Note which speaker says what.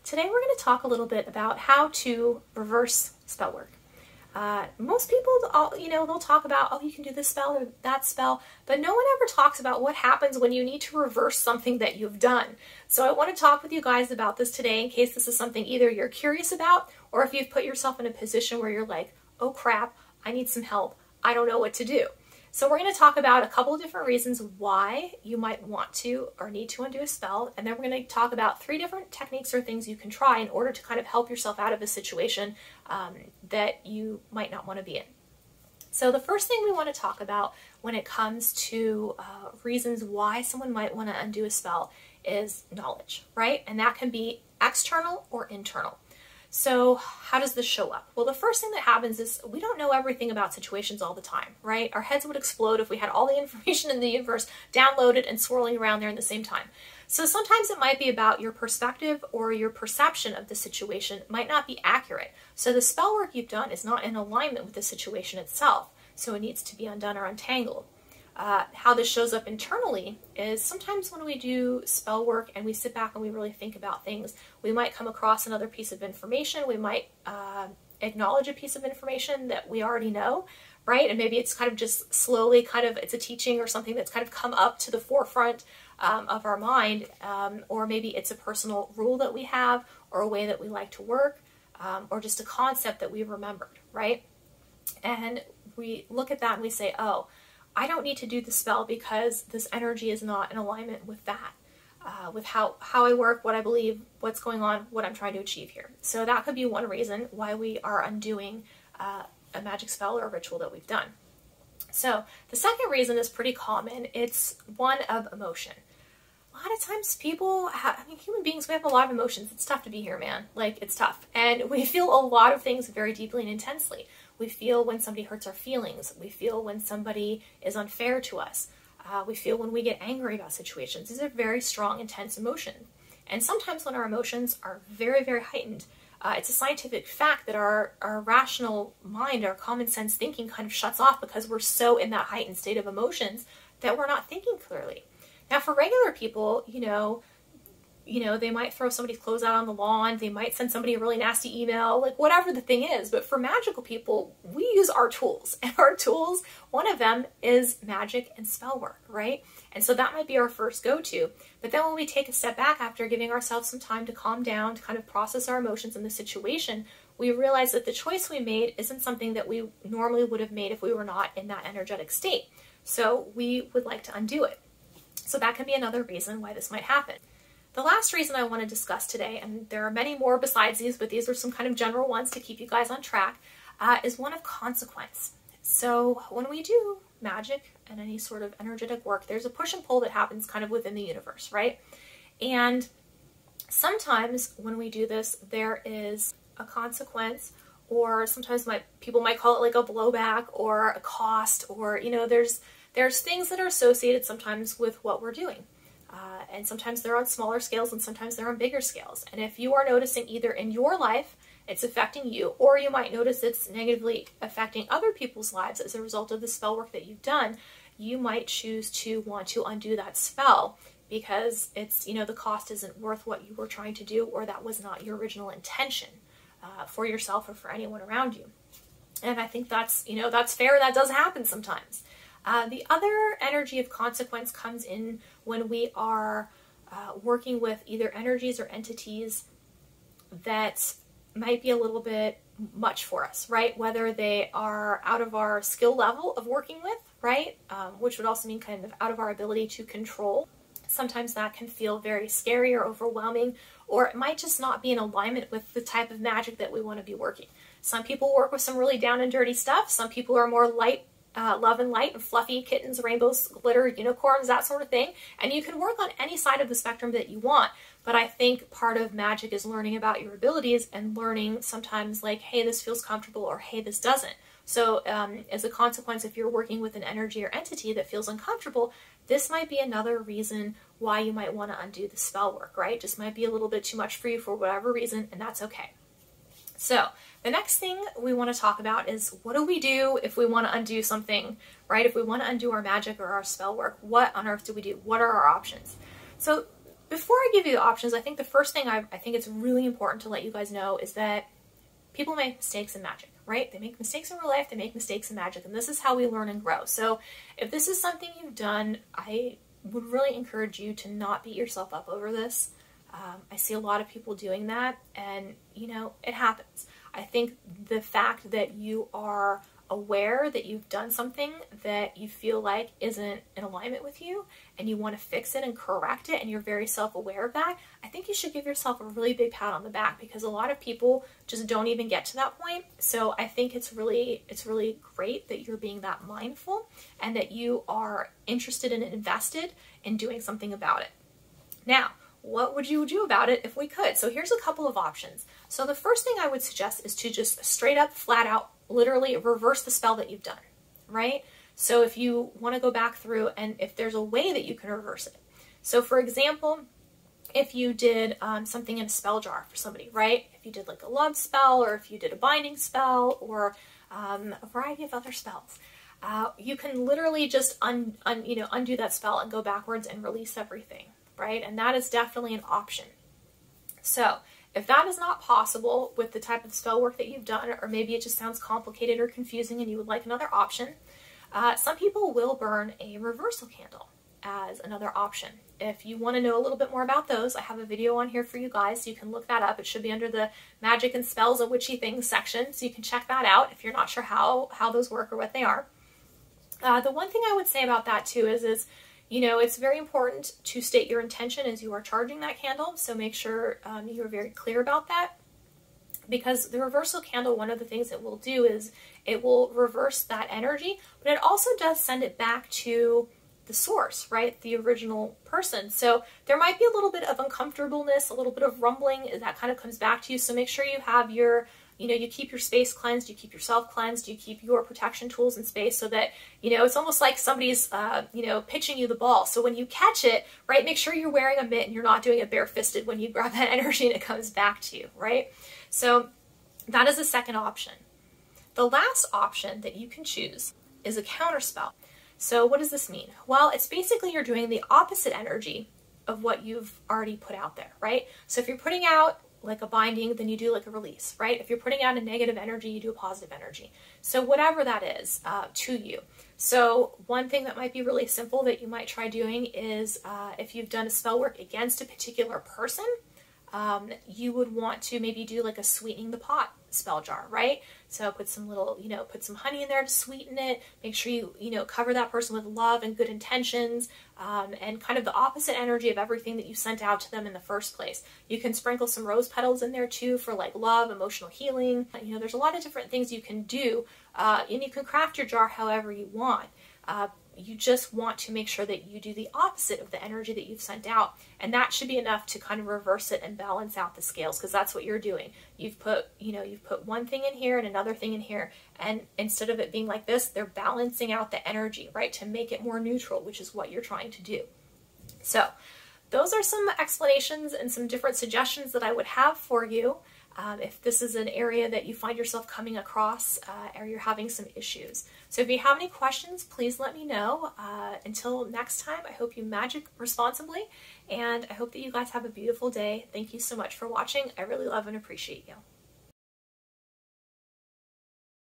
Speaker 1: Today we're going to talk a little bit about how to reverse spell work. Most people, they'll talk about, oh, you can do this spell or that spell, but no one ever talks about what happens when you need to reverse something that you've done. So I want to talk with you guys about this today in case this is something either you're curious about or if you've put yourself in a position where you're like, oh crap, I need some help. I don't know what to do. So we're going to talk about a couple of different reasons why you might want to or need to undo a spell, and then we're going to talk about 3 different techniques or things you can try in order to kind of help yourself out of a situation that you might not want to be in. So the first thing we want to talk about when it comes to reasons why someone might want to undo a spell is knowledge, right? And that can be external or internal. So how does this show up? Well, the first thing that happens is we don't know everything about situations all the time, right? Our heads would explode if we had all the information in the universe downloaded and swirling around there in the same time. So sometimes it might be about your perspective or your perception of the situation might not be accurate. So the spell work you've done is not in alignment with the situation itself. So it needs to be undone or untangled. How this shows up internally is sometimes when we do spell work and we sit back and we really think about things, we might come across another piece of information. We might acknowledge a piece of information that we already know, right? And maybe it's kind of just slowly it's a teaching or something that's kind of come up to the forefront of our mind, or maybe it's a personal rule that we have or a way that we like to work, or just a concept that we remembered, right? And we look at that and we say, oh, I don't need to do the spell because this energy is not in alignment with that, with how I work, what I believe, what's going on, what I'm trying to achieve here. So that could be one reason why we are undoing a magic spell or a ritual that we've done. So the second reason is pretty common. It's one of emotion. A lot of times human beings, we have a lot of emotions. It's tough to be here, man. Like, it's tough. And we feel a lot of things very deeply and intensely. We feel when somebody hurts our feelings. We feel when somebody is unfair to us. We feel when we get angry about situations. These are very strong, intense emotions. And sometimes when our emotions are very, very heightened, it's a scientific fact that our rational mind, our common sense thinking kind of shuts off because we're so in that heightened state of emotions that we're not thinking clearly. Now, for regular people, they might throw somebody's clothes out on the lawn. They might send somebody a really nasty email, like whatever the thing is. But for magical people, we use our tools. And our tools, one of them is magic and spell work, right? And so that might be our first go-to. But then when we take a step back after giving ourselves some time to calm down, to kind of process our emotions in the situation, we realize that the choice we made isn't something that we normally would have made if we were not in that energetic state. So we would like to undo it. So that can be another reason why this might happen. The last reason I want to discuss today, and there are many more besides these, but these are some kind of general ones to keep you guys on track, is one of consequence. So when we do magic and any sort of energetic work, there's a push and pull that happens kind of within the universe, right? And sometimes when we do this, there is a consequence, or sometimes people might call it like a blowback or a cost, or, there's things that are associated sometimes with what we're doing. And sometimes they're on smaller scales and sometimes they're on bigger scales. And if you are noticing either in your life it's affecting you, or you might notice it's negatively affecting other people's lives as a result of the spell work that you've done, you might choose to want to undo that spell because it's, the cost isn't worth what you were trying to do, or that was not your original intention for yourself or for anyone around you. And I think that's fair. That does happen sometimes. The other energy of consequence comes in when we are working with either energies or entities that might be a little bit much for us, right? Whether they are out of our skill level of working with, right? Which would also mean kind of out of our ability to control. Sometimes that can feel very scary or overwhelming, or it might just not be in alignment with the type of magic that we want to be working. Some people work with some really down and dirty stuff. Some people are more light, love and light and fluffy kittens, rainbows, glitter, unicorns, that sort of thing. And you can work on any side of the spectrum that you want. But I think part of magic is learning about your abilities and learning sometimes like, hey, this feels comfortable, or hey, this doesn't. So as a consequence, if you're working with an energy or entity that feels uncomfortable, this might be another reason why you might want to undo the spell work, right? Just might be a little bit too much for you for whatever reason, and that's okay. So the next thing we want to talk about is, what do we do if we want to undo something, right? If we want to undo our magic or our spell work, what on earth do we do? What are our options? So before I give you the options, I think the first thing I think it's really important to let you guys know is that people make mistakes in magic, right? They make mistakes in real life, they make mistakes in magic, and this is how we learn and grow. So if this is something you've done, I would really encourage you to not beat yourself up over this. I see a lot of people doing that, and you know, it happens. I think the fact that you are aware that you've done something that you feel like isn't in alignment with you and you want to fix it and correct it, and you're very self-aware of that, I think you should give yourself a really big pat on the back, because a lot of people just don't even get to that point. So I think it's really great that you're being that mindful and that you are interested and invested in doing something about it. Now, what would you do about it if we could? So here's a couple of options. So the first thing I would suggest is to just straight up, flat out, literally reverse the spell that you've done, right? So if you want to go back through, and if there's a way that you can reverse it. So for example, if you did something in a spell jar for somebody, right? If you did like a love spell, or if you did a binding spell, or a variety of other spells, you can literally just undo that spell and go backwards and release everything, right? And that is definitely an option. So if that is not possible with the type of spell work that you've done, or maybe it just sounds complicated or confusing and you would like another option, some people will burn a reversal candle as another option. If you want to know a little bit more about those, I have a video on here for you guys, so you can look that up. It should be under the magic and spells and witchy things section, so you can check that out if you're not sure how those work or what they are. The one thing I would say about that too is you know, it's very important to state your intention as you are charging that candle, so make sure you are very clear about that. Because the reversal candle, one of the things it will do is it will reverse that energy, but it also does send it back to the source, right? The original person. So there might be a little bit of uncomfortableness, a little bit of rumbling that kind of comes back to you. So make sure you have your, you know, you keep your space cleansed, you keep yourself cleansed, you keep your protection tools in space, so that, you know, it's almost like somebody's, you know, pitching you the ball. So when you catch it, right, make sure you're wearing a mitt and you're not doing it barefisted when you grab that energy and it comes back to you, right? So that is the second option. The last option that you can choose is a counterspell. So what does this mean? Well, it's basically you're doing the opposite energy of what you've already put out there, right? So if you're putting out like a binding, then you do like a release, right? If you're putting out a negative energy, you do a positive energy. So whatever that is to you. So one thing that might be really simple that you might try doing is if you've done a spell work against a particular person, you would want to maybe do like a sweetening the pot spell jar, right? So put some little, you know, put some honey in there to sweeten it. Make sure you know, cover that person with love and good intentions, and kind of the opposite energy of everything that you sent out to them in the first place. You can sprinkle some rose petals in there too for like love, emotional healing. You know, there's a lot of different things you can do, and you can craft your jar however you want. You just want to make sure that you do the opposite of the energy that you've sent out, and that should be enough to kind of reverse it and balance out the scales, because that's what you're doing. You've put, you know, you've put one thing in here and another thing in here, and instead of it being like this, they're balancing out the energy, right, to make it more neutral, which is what you're trying to do. So those are some explanations and some different suggestions that I would have for you. If this is an area that you find yourself coming across or you're having some issues. So if you have any questions, please let me know. Until next time, I hope you magic responsibly, and I hope that you guys have a beautiful day. Thank you so much for watching. I really love and appreciate you.